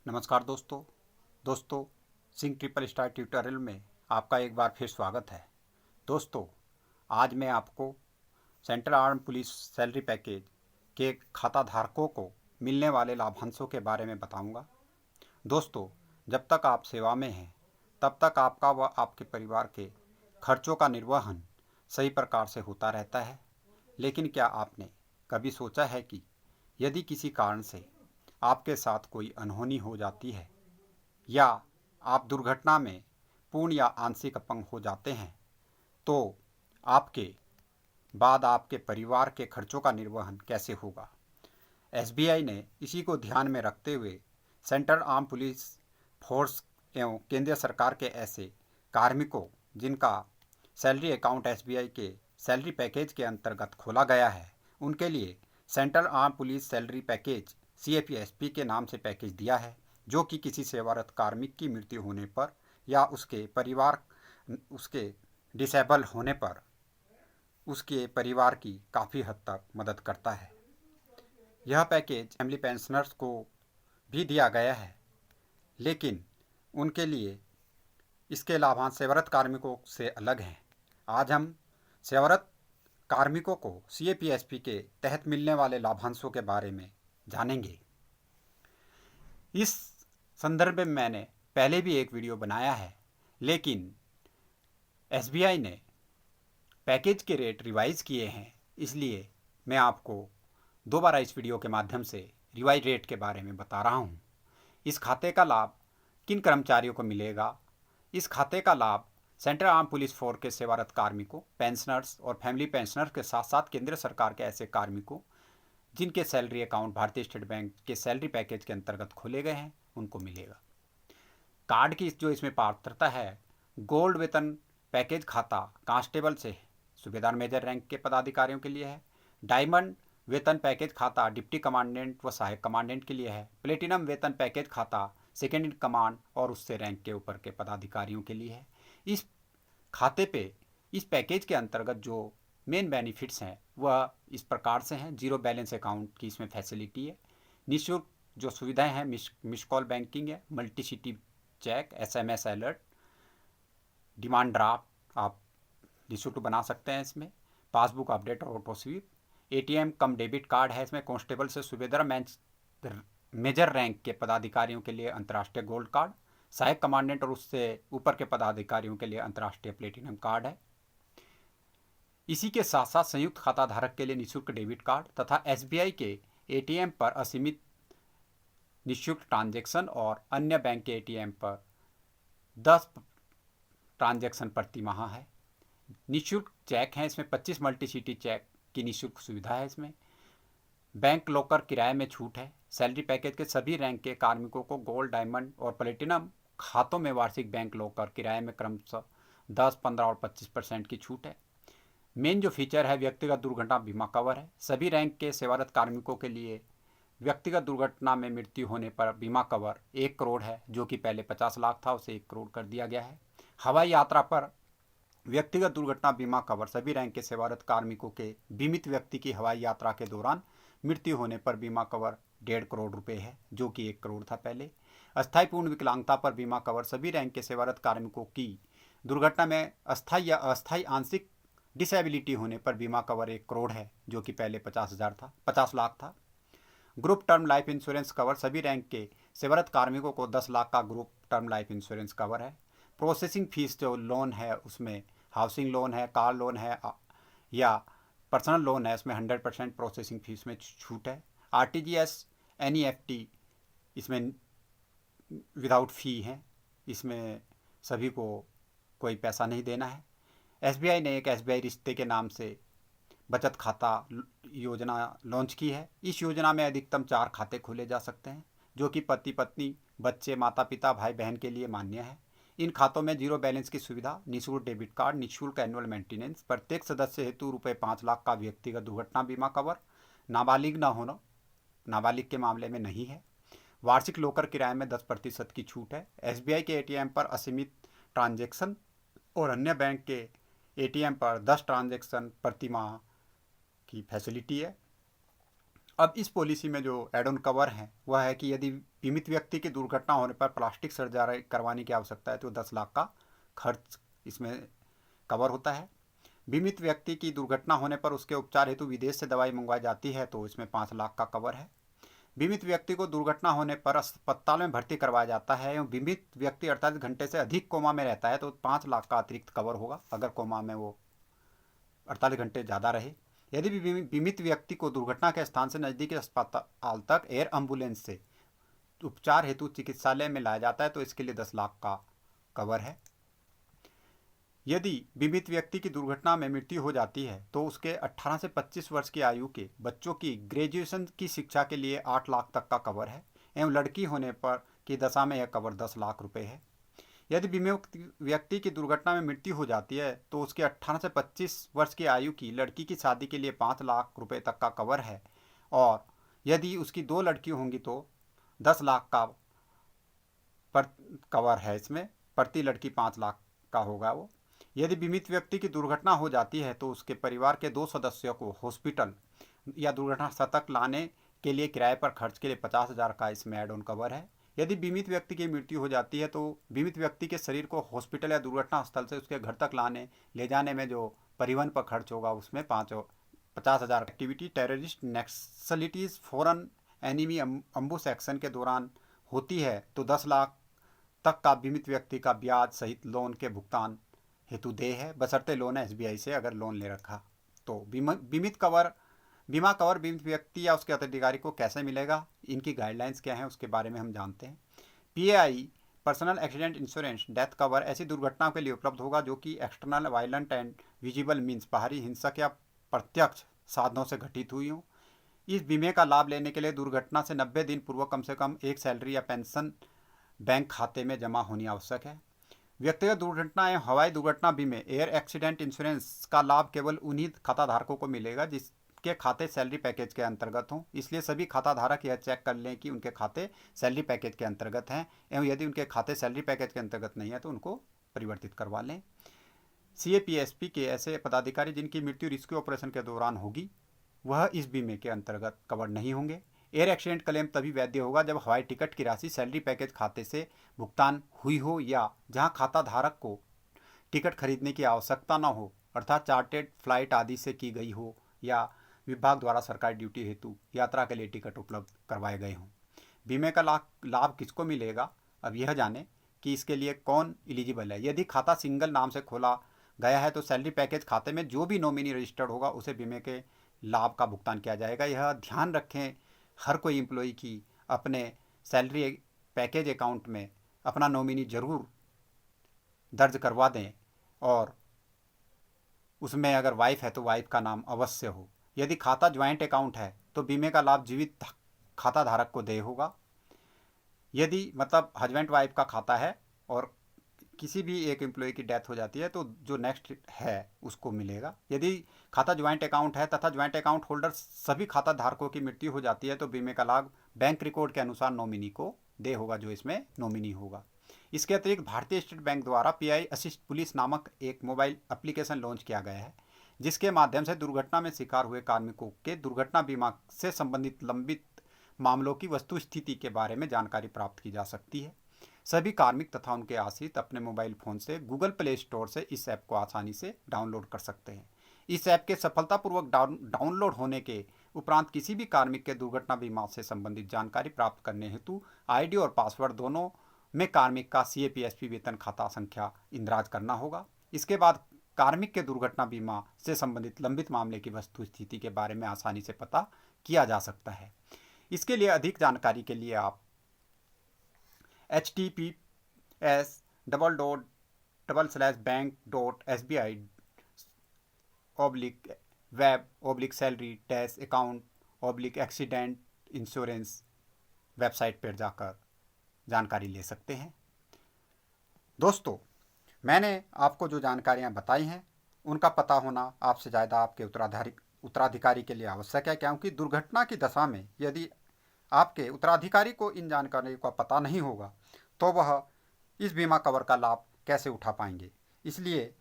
नमस्कार दोस्तों Singh triple star tutorial में आपका एक बार फिर स्वागत है। दोस्तों, आज मैं आपको central arm police salary package के खाता धारकों को मिलने वाले लाभांशों के बारे में बताऊंगा। दोस्तों, जब तक आप सेवा में हैं तब तक आपका व आपके परिवार के खर्चों का निर्वहन सही प्रकार से होता रहता है। लेकिन क्या आपने कभी सोचा है कि यदि किसी कारण से आपके साथ कोई अनहोनी हो जाती है या आप दुर्घटना में पूर्ण या आंशिक अपंग हो जाते हैं तो आपके बाद आपके परिवार के खर्चों का निर्वहन कैसे होगा। एसबीआई ने इसी को ध्यान में रखते हुए सेंट्रल आर्म पुलिस फोर्स एवं केंद्र सरकार के ऐसे कार्मिकों जिनका सैलरी अकाउंट एसबीआई के सैलरी पैकेज के अंतर्गत खोला गया है, उनके लिए central arm police salary package CAPSP के नाम से पैकेज दिया है, जो कि किसी सेवारत कार्मिक की मृत्यु होने पर या उसके परिवार उसके डिसेबल होने पर उसके परिवार की काफ़ी हद तक मदद करता है। यह पैकेज फैमिली पेंशनर्स को भी दिया गया है, लेकिन उनके लिए इसके लाभांश सेवारत कार्मिकों से अलग हैं। आज हम सेवारत कार्मिकों को CAPSP के तहत मिलने वाले लाभांशों के बारे में जानेंगे। इस संदर्भ में मैंने पहले भी एक वीडियो बनाया है, लेकिन एसबीआई ने पैकेज के रेट रिवाइज किए हैं, इसलिए मैं आपको दोबारा इस वीडियो के माध्यम से रिवाइज रेट के बारे में बता रहा हूँ। इस खाते का लाभ किन कर्मचारियों को मिलेगा? इस खाते का लाभ सेंट्रल आर्म पुलिस फोर्स के सेवारत कार्मिकों, पेंशनर्स और फैमिली पेंशनर्स के साथ साथ केंद्र सरकार के ऐसे कार्मिकों जिनके सैलरी अकाउंट भारतीय स्टेट बैंक के सैलरी पैकेज के अंतर्गत खोले गए हैं, उनको मिलेगा। कार्ड की जो इसमें पात्रता है, गोल्ड वेतन पैकेज खाता कांस्टेबल से सूबेदार मेजर रैंक के पदाधिकारियों के लिए है। डायमंड वेतन पैकेज खाता डिप्टी कमांडेंट व सहायक कमांडेंट के लिए है। प्लेटिनम वेतन पैकेज खाता सेकेंड इन कमांड और उससे रैंक के ऊपर के पदाधिकारियों के लिए है। इस खाते पे इस पैकेज के अंतर्गत जो मेन बेनिफिट्स हैं वह इस प्रकार से हैं। जीरो बैलेंस अकाउंट की इसमें फैसिलिटी है। निःशुल्क जो सुविधाएं हैं, मिस कॉल बैंकिंग है, multi city cheque, SMS alert, demand draft आप निःशुल्क बना सकते हैं। इसमें पासबुक अपडेट और auto sweep, ATM cum debit card है। इसमें कांस्टेबल से सूबेदार मेजर रैंक के पदाधिकारियों के लिए अंतर्राष्ट्रीय गोल्ड कार्ड, सहायक कमांडेंट और उससे ऊपर के पदाधिकारियों के लिए अंतर्राष्ट्रीय प्लेटिनम कार्ड है। इसी के साथ साथ संयुक्त खाता धारक के लिए निःशुल्क डेबिट कार्ड तथा SBI के ATM पर असीमित निःशुल्क ट्रांजैक्शन और अन्य बैंक के ATM पर 10 ट्रांजैक्शन प्रति माह है। निःशुल्क चेक हैं, इसमें 25 मल्टी सिटी चेक की निःशुल्क सुविधा है। इसमें बैंक लॉकर किराए में छूट है। सैलरी पैकेज के सभी रैंक के कार्मिकों को गोल्ड, डायमंड और प्लेटिनम खातों में वार्षिक बैंक लॉकर किराए में क्रमशः 10, 15 और 25% की छूट है। मेन जो फीचर है, व्यक्तिगत दुर्घटना बीमा कवर है। सभी रैंक के सेवारत कार्मिकों के लिए व्यक्तिगत दुर्घटना में मृत्यु होने पर बीमा कवर 1 करोड़ है, जो कि पहले 50 लाख था, उसे 1 करोड़ कर दिया गया है। हवाई यात्रा पर व्यक्तिगत दुर्घटना बीमा कवर सभी रैंक के सेवारत कार्मिकों के बीमित व्यक्ति की हवाई यात्रा के दौरान मृत्यु होने पर बीमा कवर 1.5 करोड़ रुपए है, जो कि 1 करोड़ था पहले। अस्थायी पूर्ण विकलांगता पर बीमा कवर सभी रैंक के सेवारत कार्मिकों की दुर्घटना में अस्थायी या अस्थायी आंशिक डिसेबिलिटी होने पर बीमा कवर 1 करोड़ है, जो कि पहले 50 लाख था। Group term life insurance cover सभी रैंक के सेवारत कार्मिकों को 10 लाख का group term life insurance cover है। प्रोसेसिंग फीस जो लोन है, उसमें हाउसिंग लोन है, कार लोन है या पर्सनल लोन है, इसमें 100% प्रोसेसिंग फीस में छूट है। RTGS, NEFT इसमें विदाउट फ़ी है, इसमें सभी को कोई पैसा नहीं देना है। SBI ने एक SBI रिश्ते के नाम से बचत खाता योजना लॉन्च की है। इस योजना में अधिकतम 4 खाते खोले जा सकते हैं, जो कि पति पत्नी, बच्चे, माता पिता, भाई बहन के लिए मान्य है। इन खातों में जीरो बैलेंस की सुविधा, निःशुल्क डेबिट कार्ड, निःशुल्क एनुअल मेंटेनेंस, प्रत्येक सदस्य हेतु ₹5 लाख का व्यक्तिगत दुर्घटना बीमा कवर, नाबालिग न होना, नाबालिग के मामले में नहीं है। वार्षिक लॉकर किराए में 10% की छूट है। SBI के ATM पर असीमित ट्रांजैक्शन और अन्य बैंक के ATM पर 10 ट्रांजैक्शन प्रति माह की फैसिलिटी है। अब इस पॉलिसी में जो एड ऑन कवर है वह है कि यदि बीमित व्यक्ति की दुर्घटना होने पर प्लास्टिक सर्जरी करवाने की आवश्यकता है तो 10 लाख का खर्च इसमें कवर होता है। बीमित व्यक्ति की दुर्घटना होने पर उसके उपचार हेतु विदेश से दवाई मंगवाई जाती है तो इसमें 5 लाख का कवर है। बीमित व्यक्ति को दुर्घटना होने पर अस्पताल में भर्ती करवाया जाता है एवं बीमित व्यक्ति 48 घंटे से अधिक कोमा में रहता है तो 5 लाख का अतिरिक्त कवर होगा, अगर कोमा में वो 48 घंटे ज़्यादा रहे। यदि बीमित व्यक्ति को दुर्घटना के स्थान से नज़दीकी अस्पताल तक एयर एम्बुलेंस से उपचार हेतु चिकित्सालय में लाया जाता है तो इसके लिए 10 लाख का कवर है। यदि बीमित व्यक्ति की दुर्घटना में मृत्यु हो जाती है तो उसके 18 से 25 वर्ष की आयु के बच्चों की ग्रेजुएशन की शिक्षा के लिए 8 लाख तक का कवर है एवं लड़की होने पर की दशा में यह कवर 10 लाख रुपए है। यदि बीमित व्यक्ति की दुर्घटना में मृत्यु हो जाती है तो उसके 18 से 25 वर्ष की आयु की लड़की की शादी के लिए 5 लाख रुपए तक का कवर है और यदि उसकी 2 लड़की होंगी तो 10 लाख का कवर है। इसमें प्रति लड़की 5 लाख का होगा वो। यदि बीमित व्यक्ति की दुर्घटना हो जाती है तो उसके परिवार के 2 सदस्यों को हॉस्पिटल या दुर्घटना स्थल तक लाने के लिए किराए पर खर्च के लिए 50,000 का इसमें एड ऑन कवर है। यदि बीमित व्यक्ति की मृत्यु हो जाती है तो बीमित व्यक्ति के शरीर को हॉस्पिटल या दुर्घटना स्थल से उसके घर तक ले जाने में जो परिवहन पर खर्च होगा उसमें 50,000। Activity terrorist naxalites foreign enemy ambush action के दौरान होती है तो 10 लाख तक का बीमित व्यक्ति का ब्याज सहित लोन के भुगतान हेतु देय है, बशर्ते लोन SBI से अगर लोन ले रखा तो। बीमा कवर बीमित व्यक्ति या उसके उत्तराधिकारी को कैसे मिलेगा, इनकी गाइडलाइंस क्या हैं उसके बारे में हम जानते हैं। PAI personal accident insurance death cover ऐसी दुर्घटनाओं के लिए उपलब्ध होगा जो कि external violent and visible means बाहरी हिंसक या प्रत्यक्ष साधनों से घटित हुई हों। इस बीमे का लाभ लेने के लिए दुर्घटना से 90 दिन पूर्व कम से कम एक सैलरी या पेंशन बैंक खाते में जमा होनी आवश्यक है। व्यक्तिगत दुर्घटना एवं हवाई दुर्घटना बीमे एयर एक्सीडेंट इंश्योरेंस का लाभ केवल उन्हीं खाताधारकों को मिलेगा जिसके खाते सैलरी पैकेज के अंतर्गत हों। इसलिए सभी खाताधारक यह चेक कर लें कि उनके खाते सैलरी पैकेज के अंतर्गत हैं एवं यदि उनके खाते सैलरी पैकेज के अंतर्गत नहीं है तो उनको परिवर्तित करवा लें। CAPSP के ऐसे पदाधिकारी जिनकी मृत्यु रेस्क्यू ऑपरेशन के दौरान होगी वह इस बीमे के अंतर्गत कवर नहीं होंगे। एयर एक्सीडेंट क्लेम तभी वैध होगा जब हवाई टिकट की राशि सैलरी पैकेज खाते से भुगतान हुई हो या जहां खाता धारक को टिकट खरीदने की आवश्यकता न हो, अर्थात चार्टेड फ्लाइट आदि से की गई हो या विभाग द्वारा सरकारी ड्यूटी हेतु यात्रा के लिए टिकट उपलब्ध करवाए गए हों। बीमे का लाभ किसको मिलेगा, अब यह जाने कि इसके लिए कौन एलिजिबल है। यदि खाता सिंगल नाम से खोला गया है तो सैलरी पैकेज खाते में जो भी नॉमिनी रजिस्टर्ड होगा उसे बीमे के लाभ का भुगतान किया जाएगा। यह ध्यान रखें हर कोई एम्प्लॉई की अपने सैलरी पैकेज अकाउंट में अपना नॉमिनी जरूर दर्ज करवा दें और उसमें अगर वाइफ है तो वाइफ का नाम अवश्य हो। यदि खाता ज्वाइंट अकाउंट है तो बीमे का लाभ जीवित खाता धारक को देय होगा। यदि मतलब हस्बैंड वाइफ का खाता है और किसी भी एक एम्प्लॉय की डेथ हो जाती है तो जो नेक्स्ट है उसको मिलेगा। यदि खाता ज्वाइंट अकाउंट है तथा ज्वाइंट अकाउंट होल्डर सभी खाता धारकों की मृत्यु हो जाती है तो बीमे का लाभ बैंक रिकॉर्ड के अनुसार नॉमिनी को दे होगा जो इसमें नॉमिनी होगा। इसके अतिरिक्त भारतीय स्टेट बैंक द्वारा PI असिस्ट पुलिस नामक एक मोबाइल एप्लीकेशन लॉन्च किया गया है जिसके माध्यम से दुर्घटना में शिकार हुए कार्मिकों के दुर्घटना बीमा से संबंधित लंबित मामलों की वस्तु स्थिति के बारे में जानकारी प्राप्त की जा सकती है। सभी कार्मिक तथा उनके आश्रित अपने मोबाइल फ़ोन से गूगल प्ले स्टोर से इस ऐप को आसानी से डाउनलोड कर सकते हैं। इस ऐप के सफलतापूर्वक डाउनलोड होने के उपरांत किसी भी कार्मिक के दुर्घटना बीमा से संबंधित जानकारी प्राप्त करने हेतु ID और पासवर्ड दोनों में कार्मिक का CAPSP वेतन खाता संख्या इंदराज करना होगा। इसके बाद कार्मिक के दुर्घटना बीमा से संबंधित लंबित मामले की वस्तु स्थिति के बारे में आसानी से पता किया जा सकता है। इसके लिए अधिक जानकारी के लिए आप https://bank.sbi.web/salary-account/accident इंश्योरेंस वेबसाइट पर जाकर जानकारी ले सकते हैं। दोस्तों, मैंने आपको जो जानकारियां बताई हैं उनका पता होना आपसे ज़्यादा आपके उत्तराधिकारी के लिए आवश्यक है, क्योंकि दुर्घटना की दशा में यदि आपके उत्तराधिकारी को इन जानकारियों का पता नहीं होगा तो वह इस बीमा कवर का लाभ कैसे उठा पाएंगे। इसलिए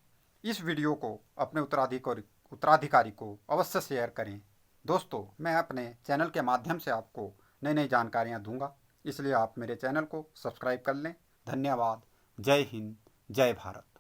इस वीडियो को अपने उत्तराधिकारी को अवश्य शेयर करें। दोस्तों, मैं अपने चैनल के माध्यम से आपको नई नई जानकारियाँ दूंगा। इसलिए आप मेरे चैनल को सब्सक्राइब कर लें। धन्यवाद। जय हिंद, जय भारत।